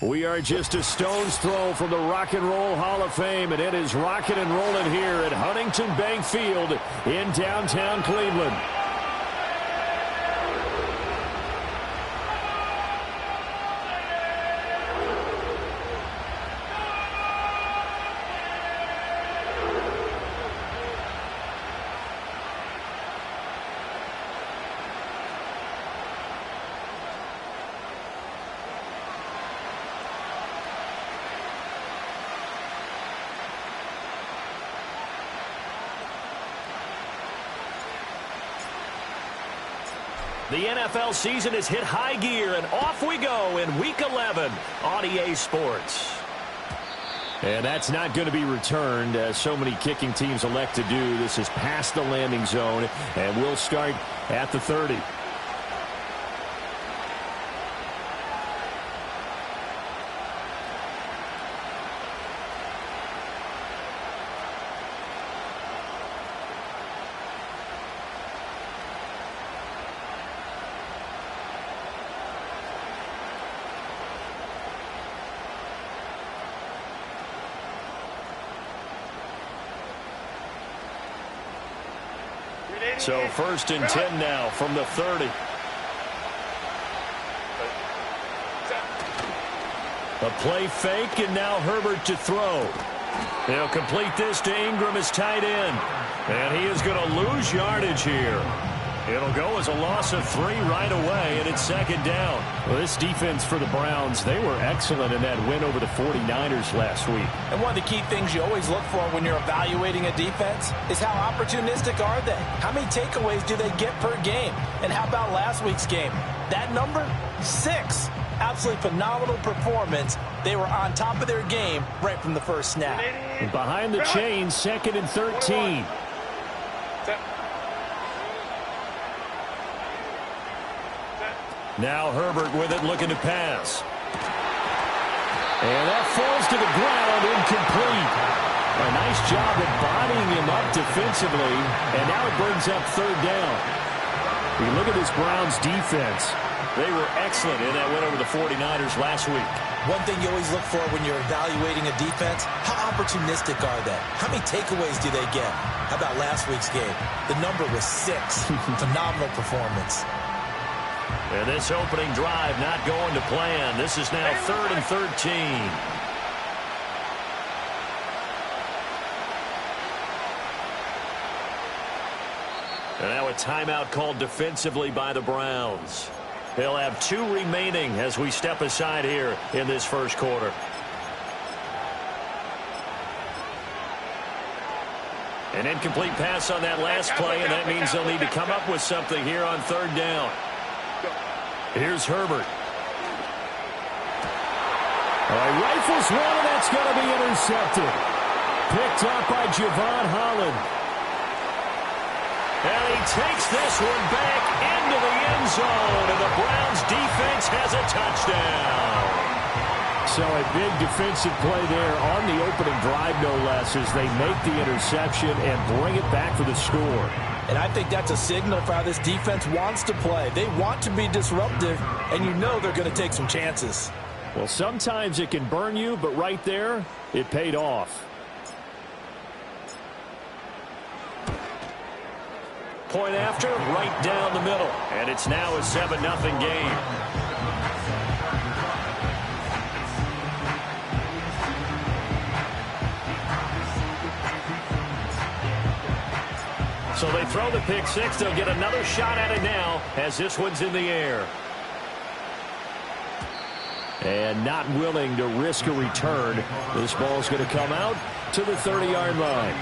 We are just a stone's throw from the Rock and Roll Hall of Fame, and it is rocking and rolling here at Huntington Bank Field in downtown Cleveland. The NFL season has hit high gear, and off we go in Week 11 on EA Sports. And that's not going to be returned, as so many kicking teams elect to do. This is past the landing zone, and we'll start at the 30. So 1st and 10 now from the 30. A play fake, and now Herbert to throw. They'll complete this to Ingram as tight end. And he is going to lose yardage here. It'll go as a loss of 3 right away, and it's 2nd down. Well, this defense for the Browns, they were excellent in that win over the 49ers last week. And one of the key things you always look for when you're evaluating a defense is how opportunistic are they? How many takeaways do they get per game? And how about last week's game? That number? 6. Absolutely phenomenal performance. They were on top of their game right from the first snap. And behind the chains, 2nd and 13. Now Herbert with it, looking to pass. And that falls to the ground, incomplete. A nice job of bodying him up defensively, and now it brings up 3rd down. We look at this Browns defense. They were excellent in that win over the 49ers last week. One thing you always look for when you're evaluating a defense, how opportunistic are they? How many takeaways do they get? How about last week's game? The number was 6. Phenomenal performance. And this opening drive not going to plan. This is now 3rd and 13. And now a timeout called defensively by the Browns. They'll have 2 remaining as we step aside here in this first quarter. An incomplete pass on that last play, and that means they'll need to come up with something here on 3rd down. Here's Herbert. All right, rifles one, and that's going to be intercepted. Picked up by Javon Holland. And he takes this one back into the end zone, and the Browns defense has a touchdown. So a big defensive play there on the opening drive, no less, as they make the interception and bring it back for the score. And I think that's a signal for how this defense wants to play. They want to be disruptive, and you know they're going to take some chances. Well, sometimes it can burn you, but right there, it paid off. Point after, right down the middle. And it's now a 7-0 game. So they throw the pick 6. They'll get another shot at it now as this one's in the air. And not willing to risk a return. This ball's going to come out to the 30-yard line.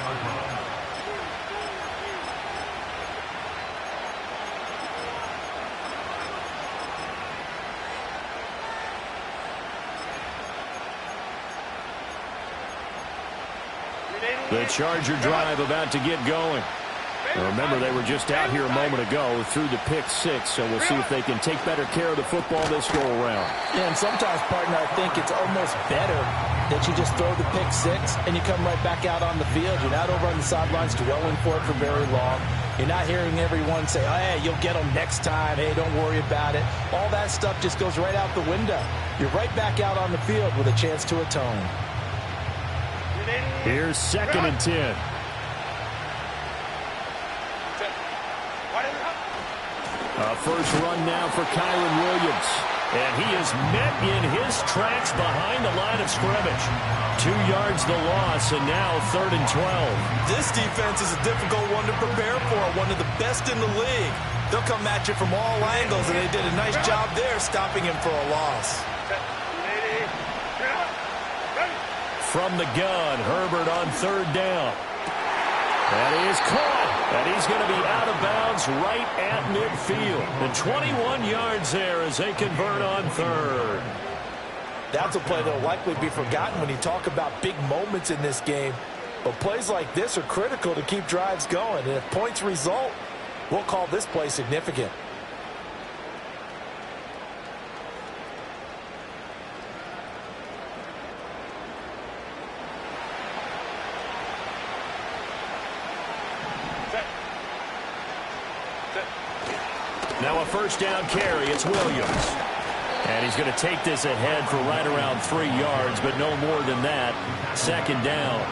The Charger drive about to get going. Now remember, they were just out here a moment ago through the pick 6, so we'll see if they can take better care of the football this go-around. Yeah, and sometimes, partner, I think it's almost better that you just throw the pick 6 and you come right back out on the field. You're not over on the sidelines dwelling for it for very long. You're not hearing everyone say, oh, hey, you'll get them next time. Hey, don't worry about it. All that stuff just goes right out the window. You're right back out on the field with a chance to atone. Here's 2nd and 10. A first run now for Kyron Williams. And he is met in his tracks behind the line of scrimmage. 2 yards the loss, and now 3rd and 12. This defense is a difficult one to prepare for, one of the best in the league. They'll come at you from all angles, and they did a nice job there stopping him for a loss. From the gun, Herbert on 3rd down. That is caught, and he's going to be out of bounds right at midfield. And 21 yards there as they convert on 3rd. That's a play that will likely be forgotten when you talk about big moments in this game. But plays like this are critical to keep drives going. And if points result, we'll call this play significant. Now a first down carry. It's Williams. And he's going to take this ahead for right around 3 yards, but no more than that. 2nd down.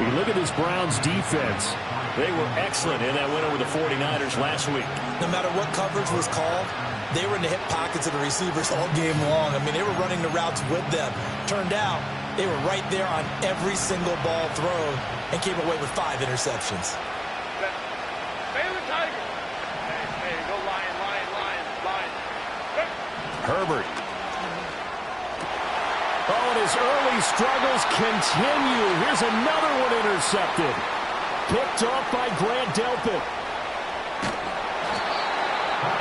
You look at this Browns defense. They were excellent in that win over the 49ers last week. No matter what coverage was called, they were in the hip pockets of the receivers all game long. I mean, they were running the routes with them. Turned out, they were right there on every single ball thrown and came away with 5 interceptions. Herbert. Oh, and his early struggles continue. Here's another one intercepted. Picked off by Grant Delpit.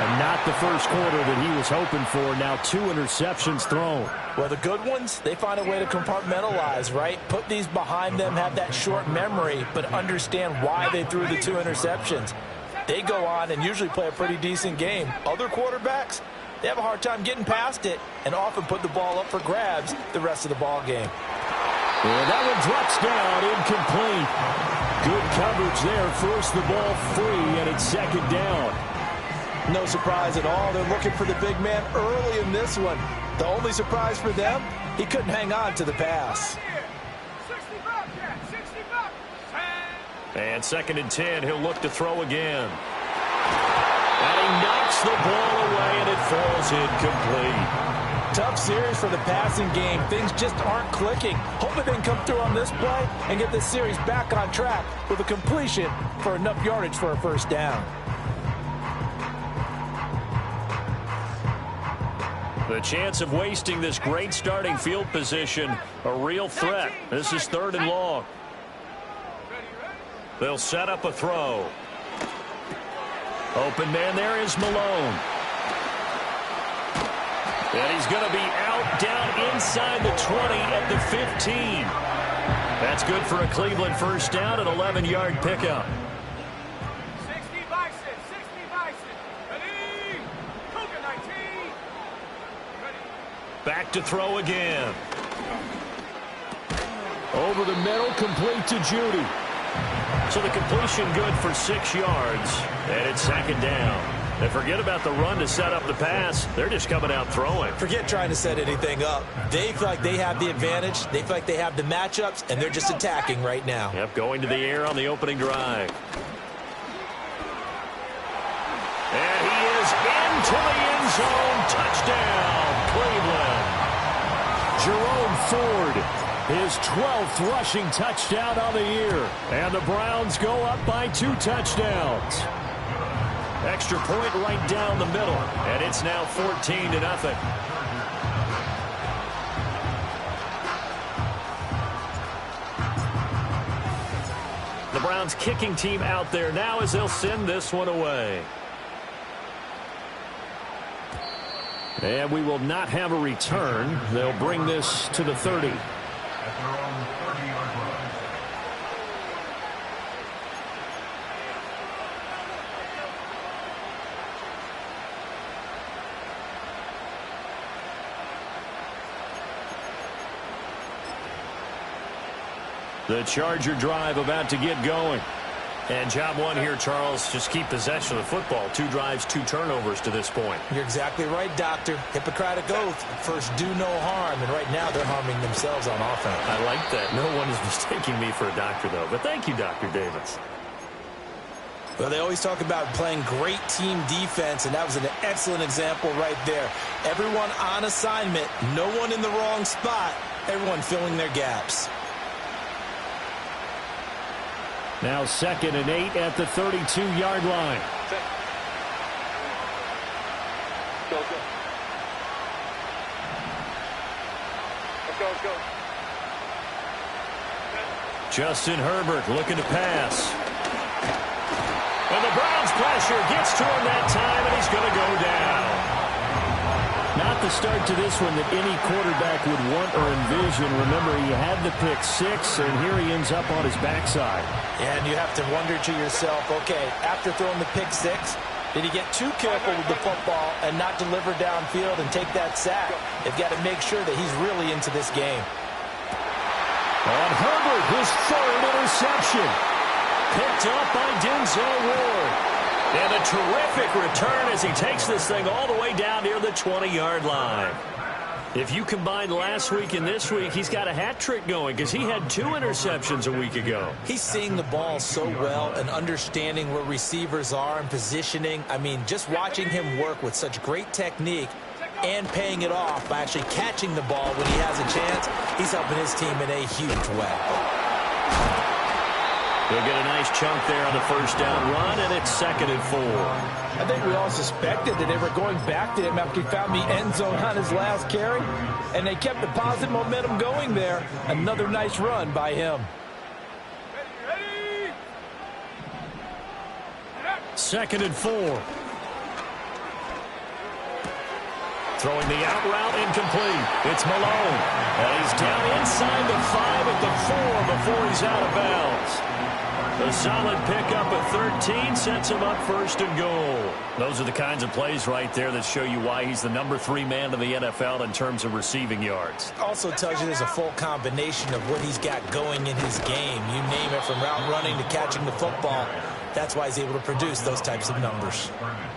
And not the first quarter that he was hoping for. Now 2 interceptions thrown. Well, the good ones, they find a way to compartmentalize, right? Put these behind them, have that short memory, but understand why they threw the 2 interceptions. They go on and usually play a pretty decent game. Other quarterbacks, they have a hard time getting past it and often put the ball up for grabs the rest of the ball game. Yeah, that one drops down, incomplete. Good coverage there, forced the ball free, and it's 2nd down. No surprise at all. They're looking for the big man early in this one. The only surprise for them, he couldn't hang on to the pass. And 2nd and 10, he'll look to throw again. And he knocks the ball away, and it falls incomplete. Tough series for the passing game. Things just aren't clicking. Hoping they can come through on this play and get this series back on track with a completion for enough yardage for a first down. The chance of wasting this great starting field position, a real threat. This is 3rd and long. They'll set up a throw. Open man there is Malone. And he's going to be out down inside the 20 at the 15. That's good for a Cleveland first down, an 11-yard pickup. 60 Bison, 60 Bison. Ready? Cougar 19. Ready. Back to throw again. Over the middle, complete to Judy. So the completion good for 6 yards, and it's 2nd down. And forget about the run to set up the pass. They're just coming out throwing. Forget trying to set anything up. They feel like they have the advantage. They feel like they have the matchups, and they're just attacking right now. Yep, going to the air on the opening drive. And he is into the end zone. Touchdown, Cleveland. Jerome Ford, his 12th rushing touchdown on the year. And the Browns go up by 2 touchdowns. Extra point right down the middle. And it's now 14-0. The Browns kicking team out there now as they'll send this one away. And we will not have a return. They'll bring this to the 30. The Charger drive about to get going. And job one here, Charles, just keep possession of the football. 2 drives, 2 turnovers to this point. You're exactly right, Doctor. Hippocratic oath. First, do no harm. And right now, they're harming themselves on offense. I like that. No one is mistaking me for a doctor, though. But thank you, Dr. Davis. Well, they always talk about playing great team defense, and that was an excellent example right there. Everyone on assignment, no one in the wrong spot, everyone filling their gaps. Now 2nd and 8 at the 32-yard line. Go, go. Let's go, let's go. Justin Herbert looking to pass. And the Browns pressure gets to him that time, and he's going to go down. Not the start to this one that any quarterback would want or envision. Remember, he had the pick 6, and here he ends up on his backside. And you have to wonder to yourself, okay, after throwing the pick 6, did he get too careful with the football and not deliver downfield and take that sack? They've got to make sure that he's really into this game. On Herbert, his 3rd interception. Picked up by Denzel Ward. And a terrific return as he takes this thing all the way down near the 20-yard line. If you combine last week and this week, he's got a hat trick going because he had 2 interceptions a week ago. He's seeing the ball so well and understanding where receivers are and positioning. I mean, just watching him work with such great technique and paying it off by actually catching the ball when he has a chance, he's helping his team in a huge way. He'll get a nice chunk there on the first down run, and it's 2nd and 4. I think we all suspected that they were going back to him after he found the end zone on his last carry, and they kept the positive momentum going there. Another nice run by him. Ready? 2nd and 4. Throwing the out route incomplete. It's Malone. And he's down inside the 5 at the 4 before he's out of bounds. A solid pickup at 13 sets him up 1st and goal. Those are the kinds of plays right there that show you why he's the number 3 man in the NFL in terms of receiving yards. Also tells you there's a full combination of what he's got going in his game. You name it, from route running to catching the football. That's why he's able to produce those types of numbers.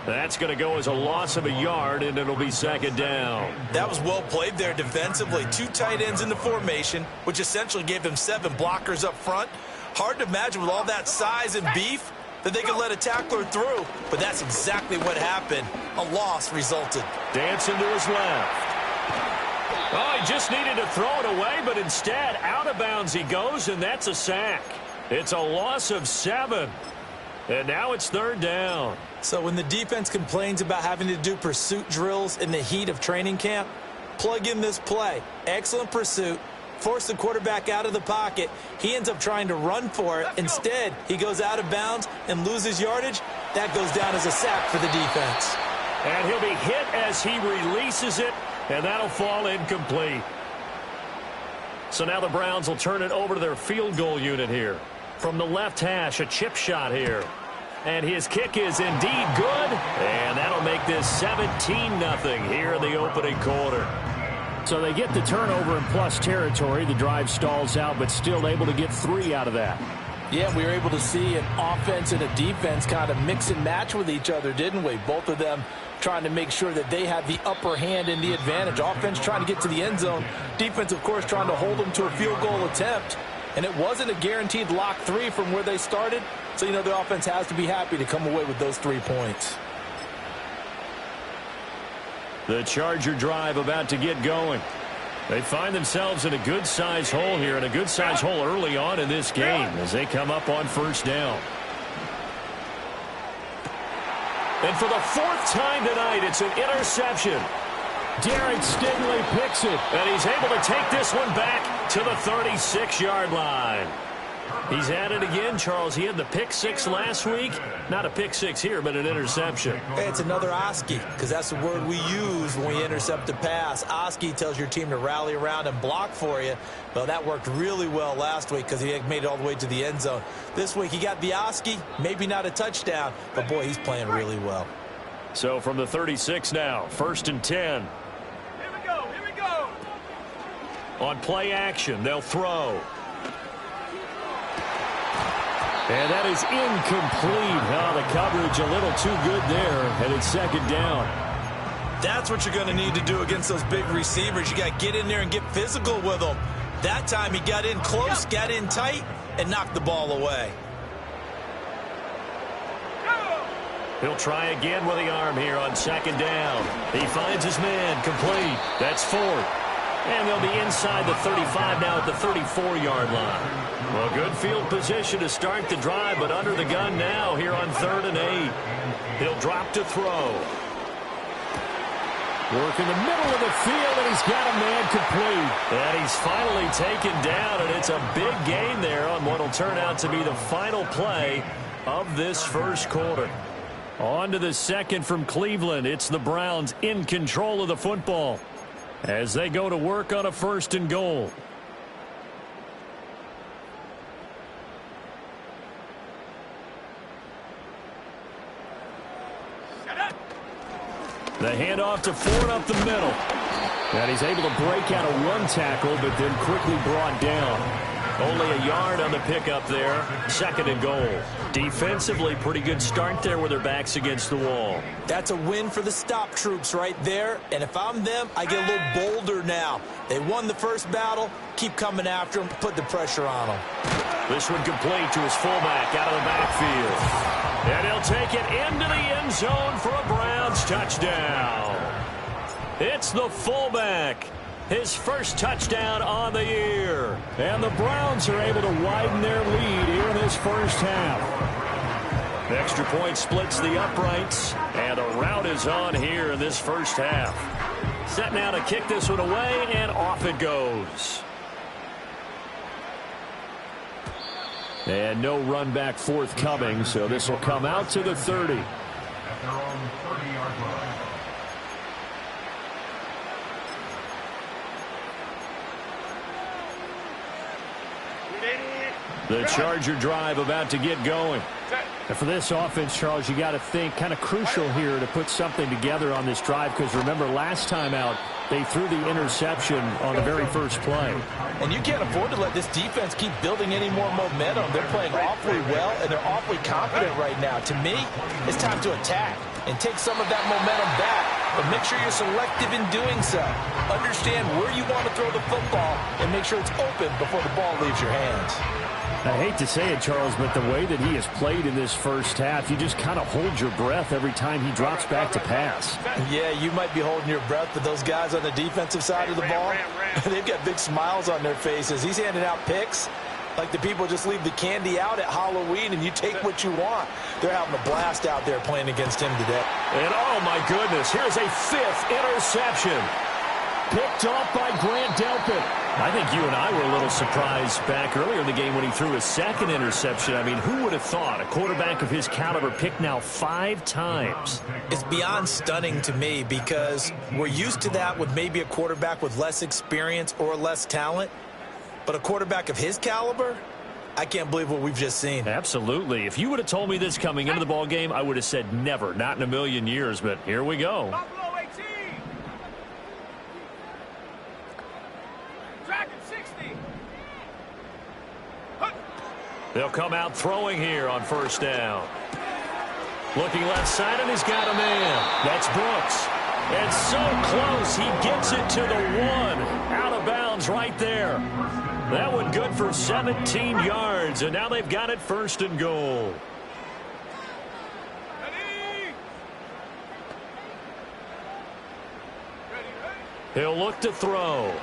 That's going to go as a loss of a yard, and it'll be 2nd down. That was well played there defensively. 2 tight ends in the formation, which essentially gave them 7 blockers up front. Hard to imagine with all that size and beef that they could let a tackler through, but that's exactly what happened. A loss resulted. Dancing to his left. Oh, he just needed to throw it away, but instead, out of bounds he goes, and that's a sack. It's a loss of 7. And now it's 3rd down. So when the defense complains about having to do pursuit drills in the heat of training camp, plug in this play. Excellent pursuit. Force the quarterback out of the pocket. He ends up trying to run for it. Instead, he goes out of bounds and loses yardage. That goes down as a sack for the defense. And he'll be hit as he releases it, and that'll fall incomplete. So now the Browns will turn it over to their field goal unit here. From the left hash, a chip shot here. And his kick is indeed good, and that'll make this 17-0 here in the opening quarter. So they get the turnover in plus territory. The drive stalls out, but still able to get 3 out of that. Yeah, we were able to see an offense and a defense kind of mix and match with each other, didn't we? Both of them trying to make sure that they have the upper hand and the advantage. Offense trying to get to the end zone. Defense, of course, trying to hold them to a field goal attempt. And it wasn't a guaranteed lock 3 from where they started. So, you know, the offense has to be happy to come away with those 3 points. The Charger drive about to get going. They find themselves in a good-sized hole here, and a good-sized hole early on in this game as they come up on 1st down. And for the 4th time tonight, it's an interception. Derek Stingley picks it, and he's able to take this one back to the 36-yard line. He's at it again, Charles. He had the pick 6 last week. Not a pick 6 here, but an interception. Hey, it's another Oski, because that's the word we use when we intercept a pass. Oski tells your team to rally around and block for you. Well, that worked really well last week because he made it all the way to the end zone. This week he got the Oski, maybe not a touchdown, but boy, he's playing really well. So from the 36 now, 1st and 10. Here we go, here we go. On play action, they'll throw. And that is incomplete. Oh, the coverage a little too good there, and it's second down. That's what you're going to need to do against those big receivers. You got to get in there and get physical with them. That time he got in close, got in tight, and knocked the ball away. He'll try again with the arm here on second down. He finds his man, complete. That's fourth. And they'll be inside the 35 now at the 34-yard line. Well, good field position to start the drive, but under the gun now here on 3rd and 8. He'll drop to throw. Work in the middle of the field, and he's got a man complete. And he's finally taken down, and it's a big gain there on what will turn out to be the final play of this first quarter. On to the second from Cleveland. It's the Browns in control of the football as they go to work on a 1st and goal. The handoff to Ford up the middle. And he's able to break out of one tackle, but then quickly brought down. Only a yard on the pickup there. 2nd and goal. Defensively, pretty good start there with their backs against the wall. That's a win for the stop troops right there. And if I'm them, I get a little bolder now. They won the first battle. Keep coming after them. Put the pressure on them. This one complete to his fullback out of the backfield. And he'll take it into the end zone for a Browns touchdown. It's the fullback. His first touchdown on the year. And the Browns are able to widen their lead here in this first half. The extra point splits the uprights. And a rout is on here in this first half. Set now to kick this one away, and off it goes. And no run back forthcoming, so this will come out to the 30. At their own 30-yard line. The Charger drive about to get going. And for this offense, Charles, you got to think kind of crucial here to put something together on this drive, because remember last time out they threw the interception on the very first play. And you can't afford to let this defense keep building any more momentum. They're playing awfully well, and they're awfully confident right now. To me, it's time to attack and take some of that momentum back, but make sure you're selective in doing so. Understand where you want to throw the football and make sure it's open before the ball leaves your hands. I hate to say it, Charles, but the way that he has played in this first half, you just kind of hold your breath every time he drops back to pass. Yeah, you might be holding your breath, but those guys on the defensive side of the ball, they've got big smiles on their faces. He's handing out picks like the people just leave the candy out at Halloween and you take what you want. They're having a blast out there playing against him today. And oh my goodness, here's a 5th interception. Picked off by Grant Delpit. I think you and I were a little surprised back earlier in the game when he threw his 2nd interception. I mean, who would have thought a quarterback of his caliber picked now 5 times? It's beyond stunning to me because we're used to that with maybe a quarterback with less experience or less talent. But a quarterback of his caliber, I can't believe what we've just seen. Absolutely. If you would have told me this coming into the ball game, I would have said never, not in a million years. But here we go. Buffalo 18. Dragon 60. They'll come out throwing here on first down. Looking left side, and he's got a man. That's Brooks. And so close, he gets it to the 1. Out of bounds right there. That one good for 17 yards, and now they've got it 1st and goal. He'll look to throw.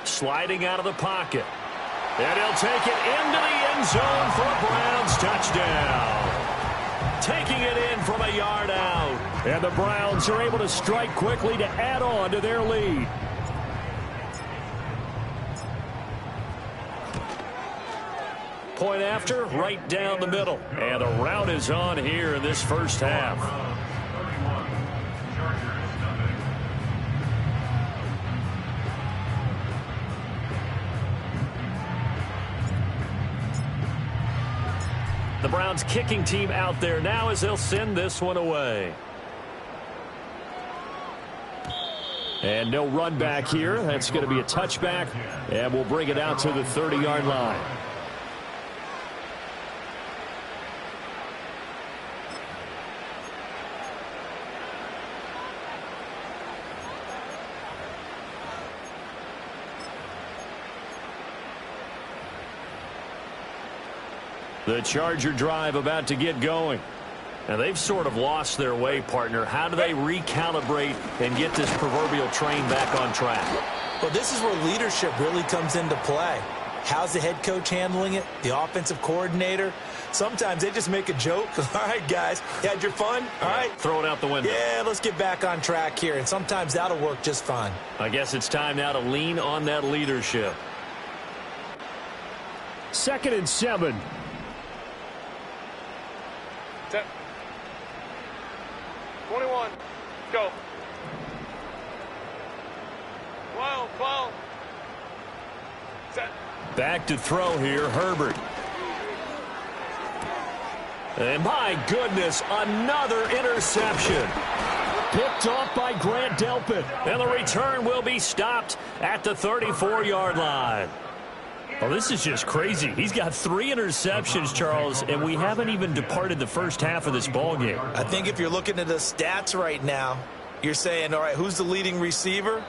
Sliding out of the pocket. And he'll take it into the end zone for a Browns touchdown. Taking it in from a yard out. And the Browns are able to strike quickly to add on to their lead. Point after, right down the middle. And a rout is on here in this first half. The Browns kicking team out there now as they'll send this one away. And no run back here. That's going to be a touchback. And we'll bring it out to the 30-yard line. The Charger drive about to get going. And they've sort of lost their way, partner. How do they recalibrate and get this proverbial train back on track? Well, this is where leadership really comes into play. How's the head coach handling it? The offensive coordinator? Sometimes they just make a joke. All right, guys, you had your fun? All right. Throw it out the window. Yeah, let's get back on track here. And sometimes that'll work just fine. I guess it's time now to lean on that leadership. 2nd and 7. Set. 21. Go. 12. Set. Back to throw here, Herbert. And my goodness, another interception. Picked off by Grant Delpit. And the return will be stopped at the 34-yard line. Well, this is just crazy. He's got 3 interceptions, Charles, and we haven't even departed the first half of this ballgame. I think if you're looking at the stats right now, you're saying, all right, who's the leading receiver?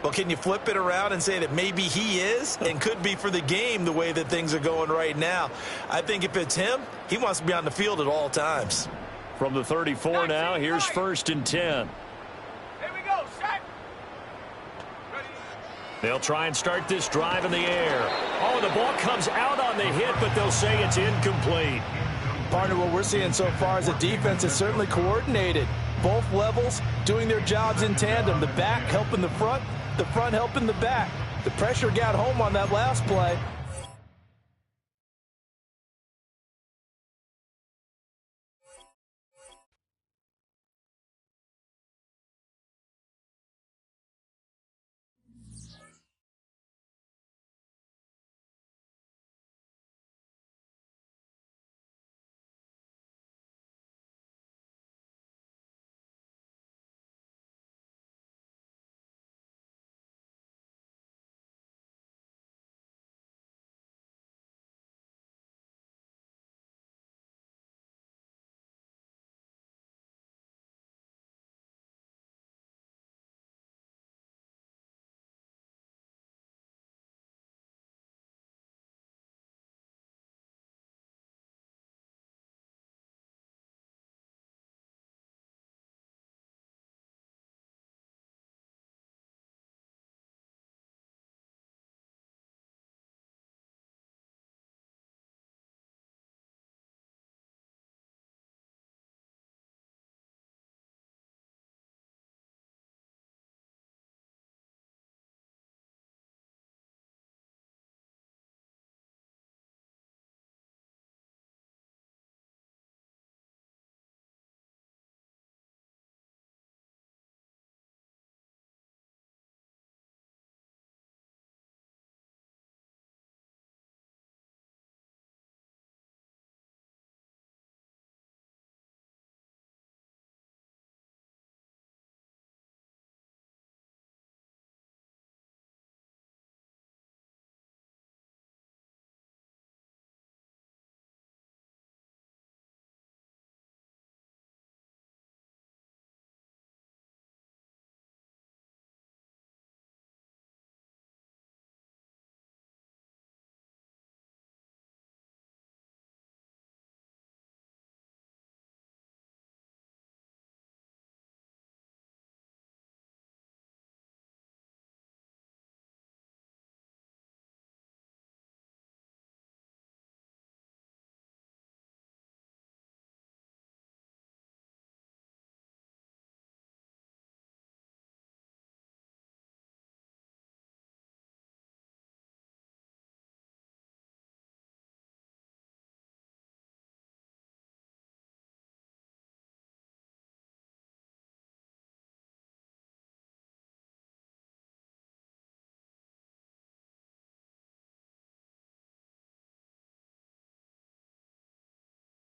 Well, can you flip it around and say that maybe he is and could be for the game the way that things are going right now? I think if it's him, he wants to be on the field at all times. From the 34 now, here's 1st and 10. Here we go. Set. Ready. They'll try and start this drive in the air. Oh, the ball comes out on the hit, but they'll say it's incomplete. Partner, what we're seeing so far as a defense is certainly coordinated. Both levels doing their jobs in tandem. The back helping the front helping the back. The pressure got home on that last play,